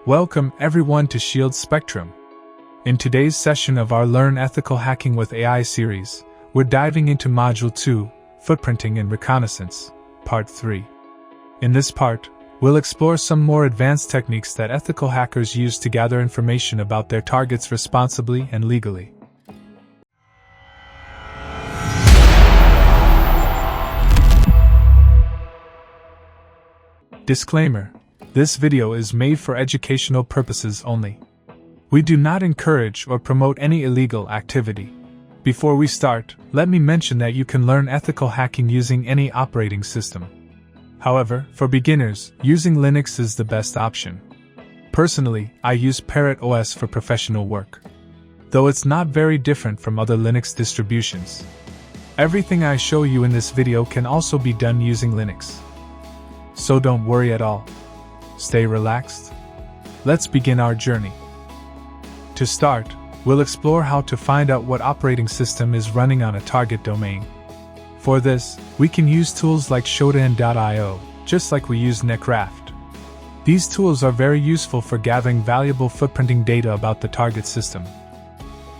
Welcome everyone to Shield Spectrum. In today's session of our Learn Ethical Hacking with AI series, we're diving into Module 2, Footprinting and Reconnaissance, Part 3. In this part, we'll explore some more advanced techniques that ethical hackers use to gather information about their targets responsibly and legally. Disclaimer: this video is made for educational purposes only. We do not encourage or promote any illegal activity. Before we start, let me mention that you can learn ethical hacking using any operating system. However, for beginners, using Linux is the best option. Personally, I use Parrot OS for professional work, though it's not very different from other Linux distributions. Everything I show you in this video can also be done using Linux. So don't worry at all. Stay relaxed. Let's begin our journey. To start, we'll explore how to find out what operating system is running on a target domain. For this, we can use tools like Shodan.io, just like we use Netcraft. These tools are very useful for gathering valuable footprinting data about the target system,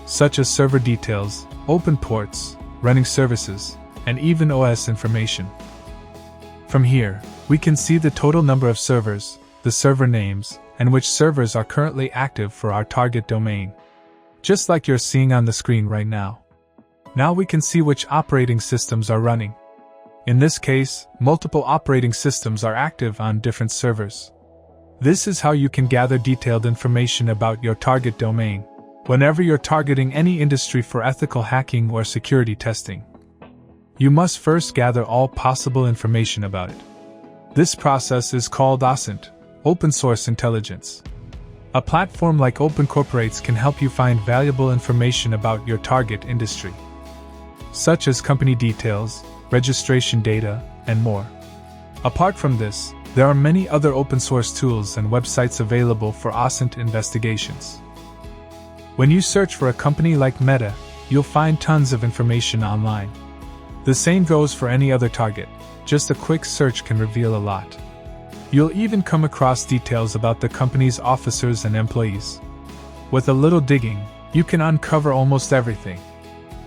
such as server details, open ports, running services, and even OS information. From here, we can see the total number of servers, the server names, and which servers are currently active for our target domain, just like you're seeing on the screen right now. Now we can see which operating systems are running. In this case, multiple operating systems are active on different servers. This is how you can gather detailed information about your target domain whenever you're targeting any industry for ethical hacking or security testing. You must first gather all possible information about it. This process is called OSINT, Open Source Intelligence. A platform like OpenCorporates can help you find valuable information about your target industry, such as company details, registration data, and more. Apart from this, there are many other open source tools and websites available for OSINT investigations. When you search for a company like Meta, you'll find tons of information online. The same goes for any other target. Just a quick search can reveal a lot. You'll even come across details about the company's officers and employees. With a little digging, you can uncover almost everything.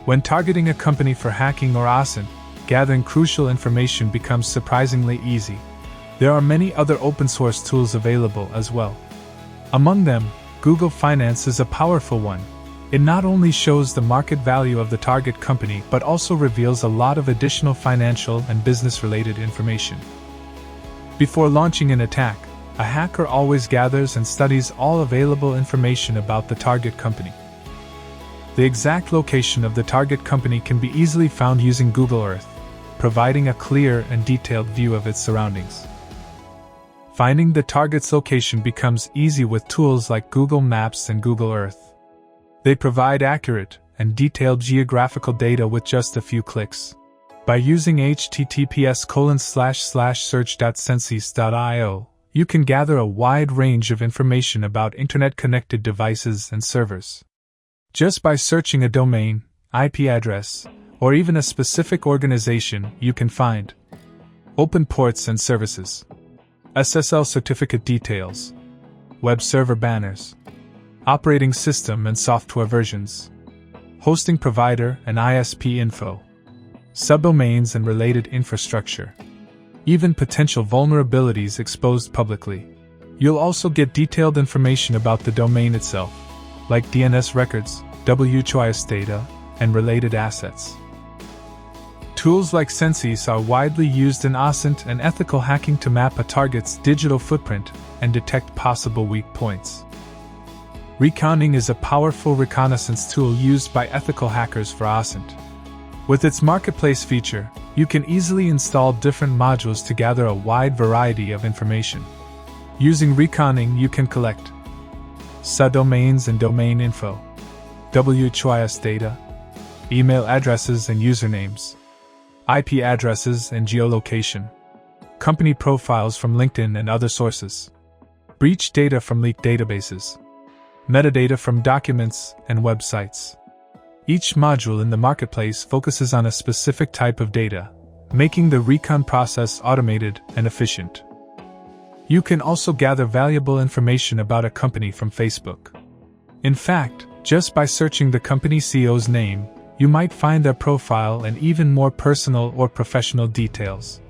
When targeting a company for hacking or OSINT, gathering crucial information becomes surprisingly easy. There are many other open source tools available as well. Among them, Google Finance is a powerful one. It not only shows the market value of the target company but also reveals a lot of additional financial and business-related information. Before launching an attack, a hacker always gathers and studies all available information about the target company. The exact location of the target company can be easily found using Google Earth, providing a clear and detailed view of its surroundings. Finding the target's location becomes easy with tools like Google Maps and Google Earth. They provide accurate and detailed geographical data with just a few clicks. By using https://search.census.io, you can gather a wide range of information about internet-connected devices and servers. Just by searching a domain, IP address, or even a specific organization, you can find open ports and services, SSL certificate details, web server banners, operating system and software versions, hosting provider and ISP info, subdomains and related infrastructure, even potential vulnerabilities exposed publicly. You'll also get detailed information about the domain itself, like DNS records, WHOIS data, and related assets. Tools like Census are widely used in OSINT and ethical hacking to map a target's digital footprint and detect possible weak points. Recon-ng is a powerful reconnaissance tool used by ethical hackers for OSINT. With its marketplace feature, you can easily install different modules to gather a wide variety of information. Using Recon-ng, you can collect subdomains and domain info, WHOIS data, email addresses and usernames, IP addresses and geolocation, company profiles from LinkedIn and other sources, breach data from leaked databases, metadata from documents and websites. Each module in the marketplace focuses on a specific type of data, making the recon process automated and efficient. You can also gather valuable information about a company from Facebook. In fact, just by searching the company CEO's name, you might find their profile and even more personal or professional details.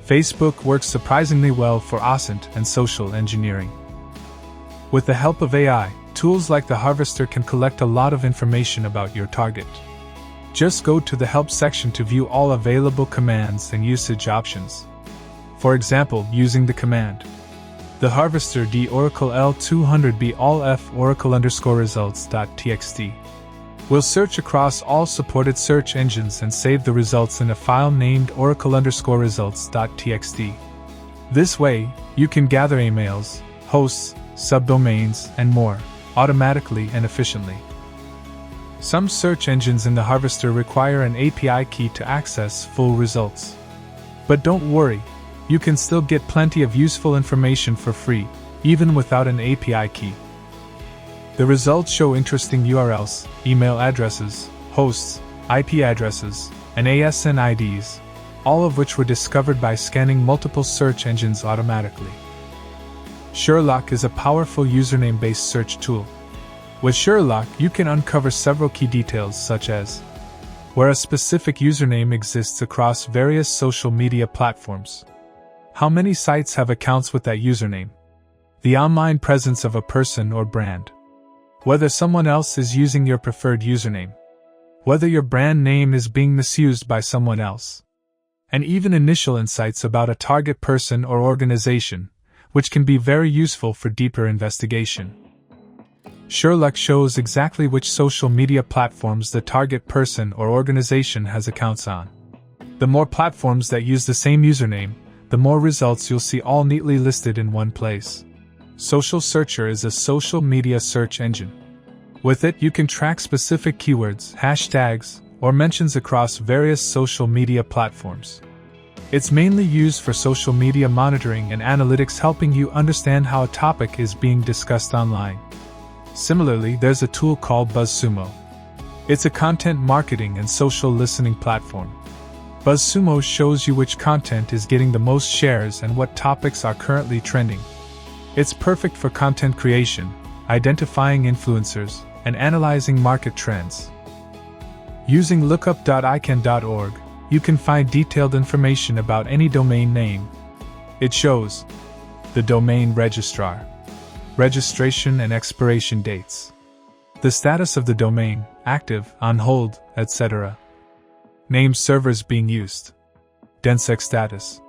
Facebook works surprisingly well for OSINT and social engineering. With the help of AI, tools like the Harvester can collect a lot of information about your target. Just go to the Help section to view all available commands and usage options. For example, using the command the Harvester d Oracle L200b all f Oracle_results.txt will search across all supported search engines and save the results in a file named Oracle_results.txt. This way, you can gather emails, hosts, subdomains, and more, automatically and efficiently. Some search engines in the Harvester require an API key to access full results. But don't worry, you can still get plenty of useful information for free, even without an API key. The results show interesting URLs, email addresses, hosts, IP addresses, and ASN IDs, all of which were discovered by scanning multiple search engines automatically. Sherlock is a powerful username-based search tool. With Sherlock, you can uncover several key details such as where a specific username exists across various social media platforms, how many sites have accounts with that username, the online presence of a person or brand, whether someone else is using your preferred username, whether your brand name is being misused by someone else, and even initial insights about a target person or organization, which can be very useful for deeper investigation. Sherlock shows exactly which social media platforms the target person or organization has accounts on. The more platforms that use the same username, the more results you'll see all neatly listed in one place. Social Searcher is a social media search engine. With it, you can track specific keywords, hashtags, or mentions across various social media platforms. It's mainly used for social media monitoring and analytics, helping you understand how a topic is being discussed online. Similarly, there's a tool called BuzzSumo. It's a content marketing and social listening platform. BuzzSumo shows you which content is getting the most shares and what topics are currently trending. It's perfect for content creation, identifying influencers, and analyzing market trends. Using lookup.icann.org, you can find detailed information about any domain name. It shows the domain registrar, registration and expiration dates, the status of the domain, active, on hold, etc., name servers being used, DNSSEC status,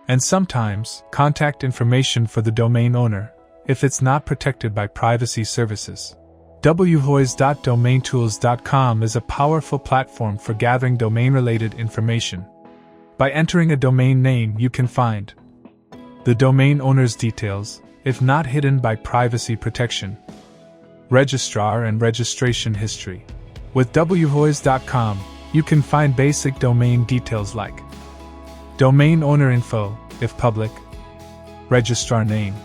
and sometimes contact information for the domain owner, if it's not protected by privacy services. WHOIS.domaintools.com is a powerful platform for gathering domain-related information. By entering a domain name, you can find the domain owner's details, if not hidden by privacy protection, registrar and registration history. With WHOIS.com, you can find basic domain details like domain owner info, if public, registrar name,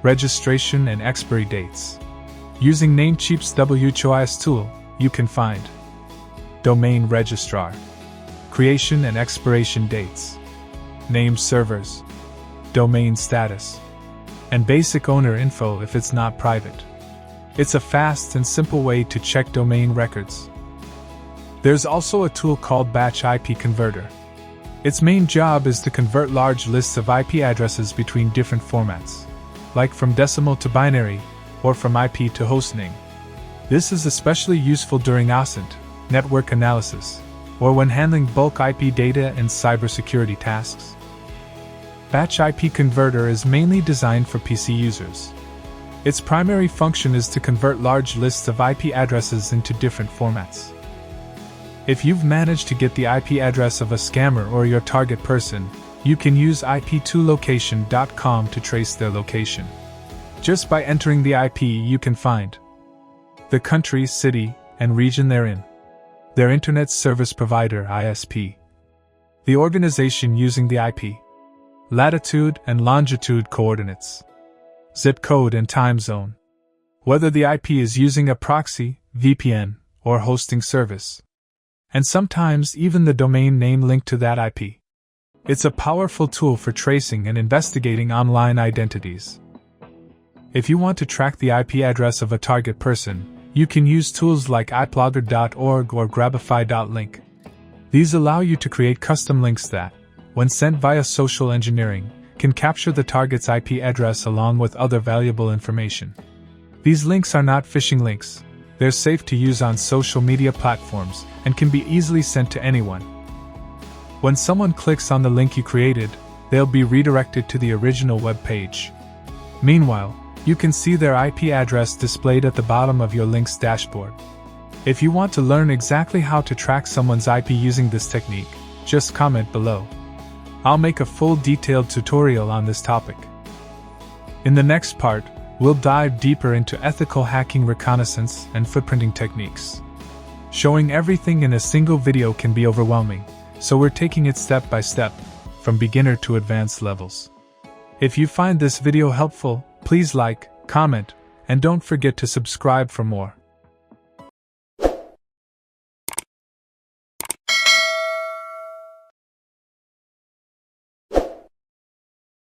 registration and expiry dates. Using Namecheap's WHOIS tool, you can find domain registrar, creation and expiration dates, name servers, domain status, and basic owner info if it's not private. It's a fast and simple way to check domain records. There's also a tool called Batch IP Converter. Its main job is to convert large lists of IP addresses between different formats, like from decimal to binary, or from IP to hostname. This is especially useful during OSINT, network analysis, or when handling bulk IP data and cybersecurity tasks. Batch IP Converter is mainly designed for PC users. Its primary function is to convert large lists of IP addresses into different formats. If you've managed to get the IP address of a scammer or your target person, you can use ip2location.com to trace their location. Just by entering the IP, you can find the country, city, and region they're in, their Internet Service Provider (ISP), the organization using the IP, latitude and longitude coordinates, zip code and time zone, whether the IP is using a proxy, VPN, or hosting service, and sometimes even the domain name linked to that IP. It's a powerful tool for tracing and investigating online identities. If you want to track the IP address of a target person, you can use tools like iplogger.org or grabify.link. These allow you to create custom links that, when sent via social engineering, can capture the target's IP address along with other valuable information. These links are not phishing links. They're safe to use on social media platforms and can be easily sent to anyone. When someone clicks on the link you created, they'll be redirected to the original web page. Meanwhile, you can see their IP address displayed at the bottom of your link's dashboard. If you want to learn exactly how to track someone's IP using this technique, just comment below. I'll make a full detailed tutorial on this topic. In the next part, we'll dive deeper into ethical hacking, reconnaissance, and footprinting techniques. Showing everything in a single video can be overwhelming, so we're taking it step by step, from beginner to advanced levels. If you find this video helpful, please like, comment, and don't forget to subscribe for more.